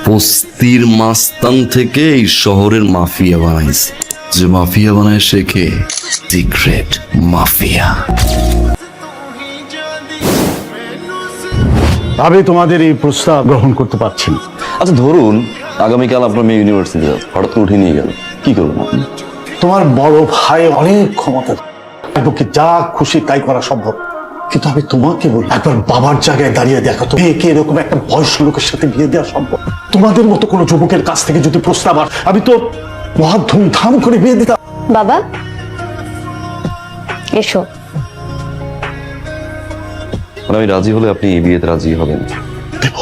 বস্তির মাস্তান থেকে এই শহরের মাফিয়া বানাইছে। যে মাফিয়া বানায় শেখে সিক্রেট মাফিয়া। আমি তোমাদের এই প্রস্তাব গ্রহণ করতে পারছি না। আচ্ছা ধরুন আগামীকাল আপনার মেয়ে ইউনিভার্সিটি যাচ্ছে, হঠাৎ করে উঠে নিয়ে গেল, কি করবেন আপনি? তোমার বড় ভাই অনেক ক্ষমতা, পক্ষে যা খুশি তাই করা সম্ভব, কিন্তু আমি তোমাকে বলি একবার বাবার জায়গায় দাঁড়িয়ে দেখো তো, মেয়েকে এরকম একটা বয়স্ক লোকের সাথে বিয়ে দেওয়া সম্ভব? তোমাদের মতো কোনো যুবকের কাছ থেকে যদি প্রস্তাব আসে, আমি তো মহা ধুমধাম করে বিয়ে দিতাম। বাবা এসো। মানে আমি রাজি হলে আপনি এই বিয়েতে রাজি হবেন? দেব।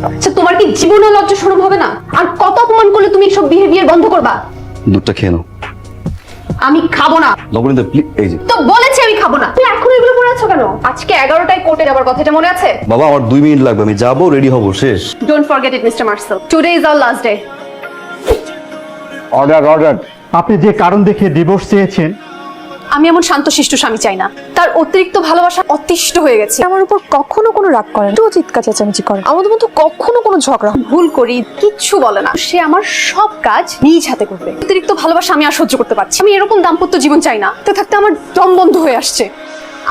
আচ্ছা তোমার কি জীবনে লজ্জা শরম হবে না? আর কত অপমান করলে তুমি এসব বিহেভিয়ার বন্ধ করবা? দুধটা খেয়ে নাও। আমি খাবো না। নবনীতা প্লিজ, এই যে তো বলেছি আমি খাবো না। তুমি এখন এগুলো পরে আছো কেন? আজকে 11টায় কোর্টে যাবার কথা, এটা মনে আছে? বাবা আমার 2 মিনিট লাগবে, আমি যাবো, রেডি হবো, শেষ। Don't forget it mister Marcel, today is our last day. Order order. আপনি যে কারণ দেখে ডিভোর্স চেয়েছেন, আমি এমন শান্তশিষ্ট স্বামী চাই না। তার অতিরিক্ত ভালোবাসা অতিষ্ঠ হয়ে গেছে। আমার উপর কখনো কোনো রাগ করেন, তো চিৎকার চেঁচামেচি করেন, আমাদের মধ্যে কখনো কোনো ঝগড়া হয় না। ভুল করি, কিচ্ছু বলে না। সে আমার সব কাজ নিজ হাতে করবে। অতিরিক্ত ভালোবাসা আমি আর সহ্য করতে পারছি। আমি এরকম দাম্পত্য জীবন চাই না। তো থাকতে আমার দম বন্ধ হয়ে আসছে।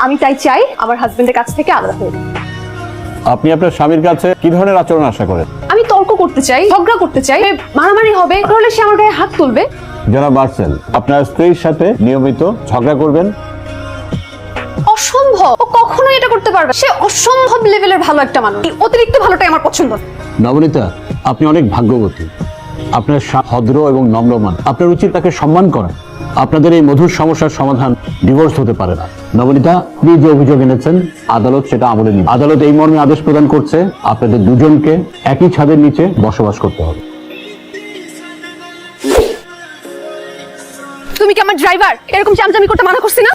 আমি তাই চাই আমার হাজবেন্ডের কাছ থেকে আলাদা হয়ে। আপনি আপনার স্বামীর কাছে কি ধরনের আচরণ আশা করেন? আমি তর্ক করতে চাই, ঝগড়া করতে চাই, মারামারি হবে, তাহলে সে আমার গায়ে হাত তুলবে। জনাব মার্সেল, আপনার স্ত্রীর সাথে নিয়মিত ঝগড়া করবেন? অসম্ভব, ও কখনোই এটা করতে পারবে। সে অসম্ভব লেভেলের ভালো একটা মানুষ। এই অতিরিক্ত ভালোটাই আমার পছন্দ। নবনীতা, আপনি অনেক ভাগ্যবতী। আপনার ভদ্র এবং নম্রমান, আপনার উচিত তাকে সম্মান করা। আপনাদের এই মধুর সমস্যার সমাধান ডিভোর্স হতে পারে না। নবনীতা, আপনি যে অভিযোগ এনেছেন আদালত সেটা আমলে নিন। আদালত এই মর্মে আদেশ প্রদান করছে, আপনাদের দুজনকে একই ছাদের নিচে বসবাস করতে হবে। তুমি কি আমার ড্রাইভার? এরকম চামচামি করতে মানা করছি না?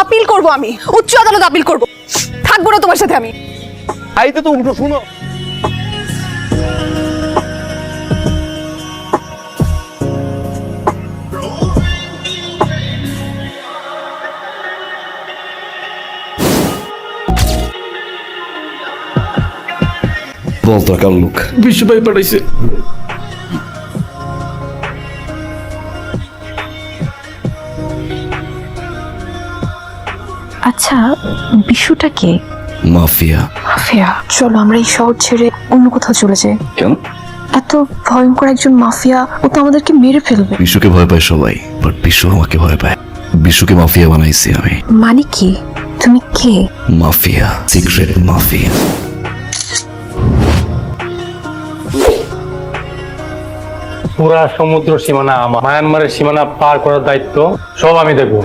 আপিল করব, আমি উচ্চ আদালত আপিল করব। থাকবো না তোমার সাথে আমি। আইতে তো উল্টো শুনো। বল তোর কাল লোক বিশ্ব ভাই পাঠাইছে। আচ্ছা, বিশুটা কে? মাফিয়া। মাফিয়া? চলো আমরা এই শহর ছেড়ে অন্য কোথাও চলে যাই। কেন? এত ভয়ঙ্কর একজন মাফিয়া, ও তো আমাদেরকে মেরে ফেলবে। বিশুকে ভয় পায় সবাই, বাট বিশু আমাকে ভয় পায়। বিশুকে মাফিয়া বানাইছি আমি। মানে কি? তুমি কে? Mafia, secret mafia. পুরা সমুদ্র সীমানা আমার, মায়ানমারের সীমানা পার করার দায়িত্ব সব আমি দেখবো।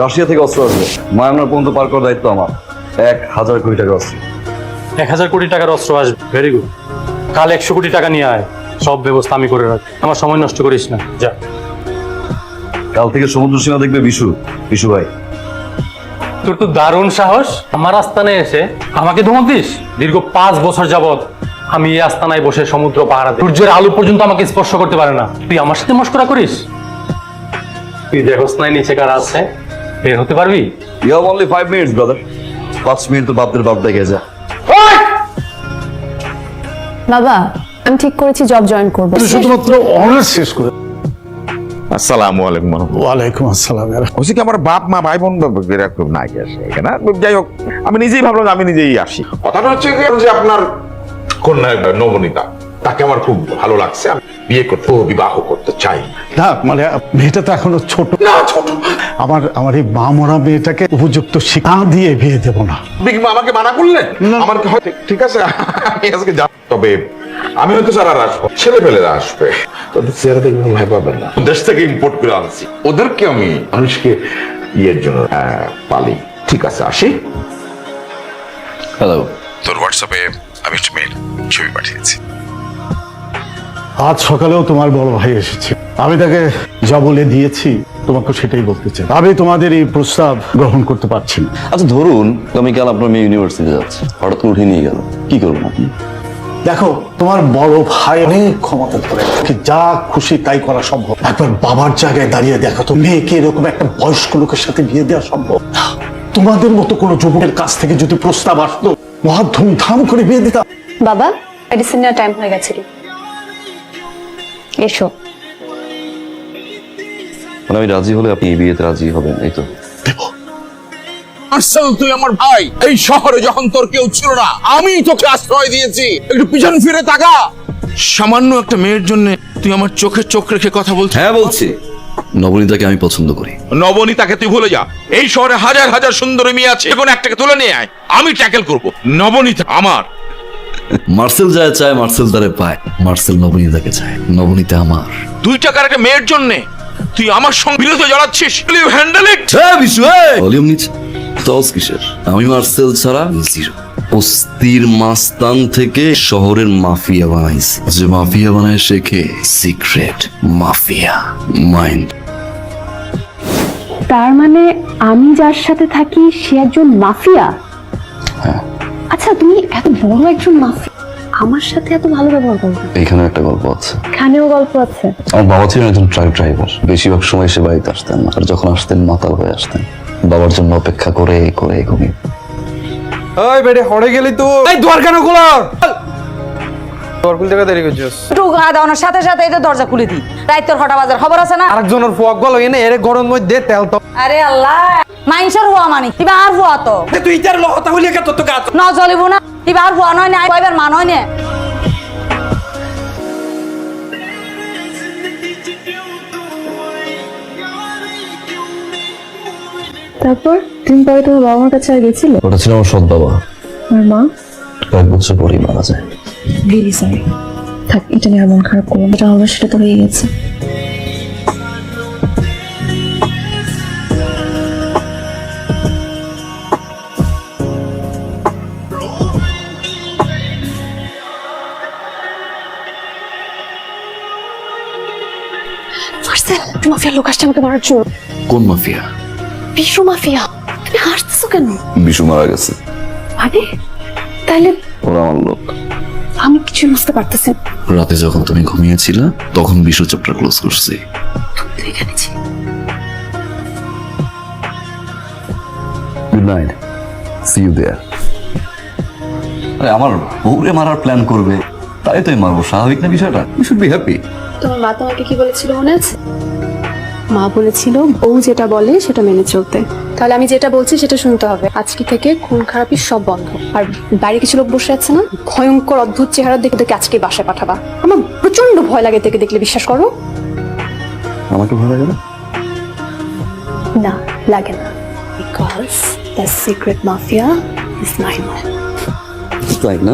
রাশিয়া থেকে অস্ত্র আসবে, মায়ানমার পর্যন্ত পার করার দায়িত্ব আমার। 1000 কোটি টাকা অস্ত্র। 1000 কোটি টাকার অস্ত্র আসবে, ভেরি গুড। কাল 100 কোটি টাকা নিয়ে আয়, সব ব্যবস্থা আমি করে রাখি। আমার সময় নষ্ট করিস না, যা। কাল থেকে সমুদ্র সীমা দেখবে বিশু। বিশু ভাই, তোর তো দারুণ সাহস, আমার আস্তানায় এসে আমাকে ধমক দিস। দীর্ঘ 5 বছর যাবত আমি এই আস্তানায় বসে সমুদ্র পাহারা দিই। সূর্যের আলো পর্যন্ত আমাকে স্পর্শ করতে পারে না। তুই আমার সাথে মশকরা করিস? তুই দেখোস নাই নিচে কারা আছে? বের হতে পারবি? You have only 5 minutes brother. 5 minute তো বাপদের বাপ দেখে যা। বাবা আমি ঠিক করেছি জব জয়েন করব। শুধুমাত্র অনার্স শেষ করে। আসসালামু আলাইকুম। ওয়ালাইকুম আসসালাম। হচ্ছে কি আমার বাপ মা ভাই বোন এরকম নাই আসে এখানে। যাই হোক, আমি নিজেই ভাবলাম আমি নিজেই আসি। কথাটা হচ্ছে যে আপনার কন্যা নবনীতা, তাকে আমার খুব ভালো লাগছে। আমি বিয়ে করতে, বিবাহ করতে চাই। না মানে মেয়েটা তো এখনো ছোট। না ছোট, আমার এই মা মরা মেয়েটাকে উপযুক্ত শিক্ষা দিয়ে বিয়ে দেব না। আমাকে মানা করলেন? আমার ঠিক আছে, আমি আজকে যাব। তবে আমি হয়তো স্যার আর আসবো, ছেলে পেলেরা আসবে, তাদের চেহারা দেখবে ভয় পাবেন না। দেশ থেকে ইম্পোর্ট করে আনছি, ওদেরকে আমি মানুষকে ইয়ের জন্য পালি। ঠিক আছে, আসি। হ্যালো। তোর হোয়াটসঅ্যাপে আমি একটা মেয়ের ছবি পাঠিয়েছি। আজ সকালেও তোমার বড় ভাই এসেছে, আমি তাকে যা বলে দিয়েছি তোমাকে সেটাই বলতে চাই। আমি তোমাদের এই প্রস্তাব গ্রহণ করতে পারছি না। আচ্ছা ধরুন আগামীকাল আপনার মেয়ে ইউনিভার্সিটি যাচ্ছে, হঠাৎ করে উঠে নিয়ে গেল, কি করবেন আপনি? দেখো তোমার বড় ভাই অনেক ক্ষমতা ধরে, যা খুশি তাই করা সম্ভব। একবার বাবার জায়গায় দাঁড়িয়ে দেখো তো, মেয়েকে এরকম একটা বয়স্ক লোকের সাথে বিয়ে দেওয়া সম্ভব? তোমাদের মতো কোনো যুবকের কাছ থেকে যদি প্রস্তাব আসতো, মহা ধুমধাম করে বিয়ে দিতাম। বাবা মেডিসিন নেওয়ার টাইম হয়ে গেছে। এসো। মানে আমি রাজি হলে আপনি এই বিয়েতে রাজি হবেন, এই তো? দেব। মার্সেল, তুই আমার ভাই। এই শহরে যখন তোর কেউ ছিল না, আমি তোকে আশ্রয় দিয়েছি। একটু পিছন ফিরে তাকা। সামান্য একটা মেয়ের জন্য তুই আমার চোখে চোখ রেখে কথা বলছিস? হ্যাঁ বলছি, নবনীতাকে আমি পছন্দ করি। নবনীতাকে তুই ভুলে যা। এই শহরে হাজার হাজার সুন্দরী মেয়ে আছে, এখন একটাকে তুলে নিয়ে আয়, আমি ট্যাকেল করব। নবনীতা আমার। মার্সেল যায় চায়, মার্সেল তারে পায়। মার্সেল নবনীতাকে চায়, নবনীতা আমার। 2 টাকার একটা মেয়ের জন্য তুই আমার সঙ্গে বিরোধে জড়াচ্ছিস। Will you handle it? Volume নিচ্ছে টস কিসের? আমি মার্সেল ছাড়া জিরো। অস্থির মাস্তান থেকে শহরের মাফিয়া বানাইছে। যে মাফিয়া বানায় শেখে সিক্রেট মাফিয়া মাইন্ড। তার মানে আমি যার সাথে থাকি সে একজন মাফিয়া? হ্যাঁ। আচ্ছা তুমি এত বড় একজন মাফিয়া আমার সাথে এত ভালো ব্যবহার করো? এখানে একটা গল্প আছে। এখানেও গল্প আছে? আমার বাবা ছিলেন একজন ট্রাক ড্রাইভার। বেশিরভাগ সময় সে বাড়িতে আসতেন না, আর যখন আসতেন মাতাল হয়ে আসতেন। বাবার জন্য অপেক্ষা করে করে ঘুমিয়ে। ওই বেড়ে হড়ে গেলি তুই। এই দোয়ার কেন খোলা? দোয়ার খুলতে কত দেরি করছিস? একটু গা দাওয়ানোর সাথে সাথে এটা দরজা খুলে দি। রাইতর হটা বাজার খবর আছে না? আরেকজনের ফুয়াক গল এনে এর গরম মধ্যে তেল তো। আরে আল্লাহ, মাইনসের হুয়া মানে কিবা আর হুয়া তো। তুই ইতার লহতা হইলে কে তো গাত। ন জ্বলিব না, কিবা আর হুয়া নয় না, কয়বার মান হয় না। তারপর তুমি পরে তোমার বাবা মার কাছে গেছিল? ওটা ছিল আমার সৎ বাবা। আর মা? কয়েক বছর পরেই মারা যায়। Really sorry. থাক, এটা নিয়ে আর মন খারাপ করবো না। যেটা হবে সেটা তো হয়ে গেছে। মার্সেল, মাফিয়া লোক আসছে আমাকে মারার জন্য। কোন মাফিয়া? বিশু মাফিয়া। তুমি হাসতেছো কেন? বিশু মারা গেছে। মানে তাহলে ওরা আমার লোক। আমি কিছু বুঝতে পারতেছি না। রাতে যখন তুমি ঘুমিয়েছিলে তখন বিশু চ্যাপ্টার ক্লোজ করছি। তুই এখানে ছিলি? Good night, see you there. আরে আমার বউরে মারার প্ল্যান করবে, তাই তো আমি মারবো। স্বাভাবিক না বিষয়টা? You should be happy. তোমার মা তোমাকে কি বলেছিল মনে আছে? মা বলেছিল বউ যেটা বলে সেটা মেনে চলতে। তাহলে আমি যেটা বলছি সেটা শুনতে হবে। আজকে থেকে খুন খারাপি সব বন্ধ। আর বাইরে কিছু লোক বসে আছে না, ভয়ঙ্কর অদ্ভুত চেহারা দেখে দেখে আজকে বাসায় পাঠাবা। আমার প্রচন্ড ভয় লাগে দেখে, দেখলে বিশ্বাস করো। আমাকে ভালো লাগে না? না লাগে না, because the secret mafia is mine. তাই না?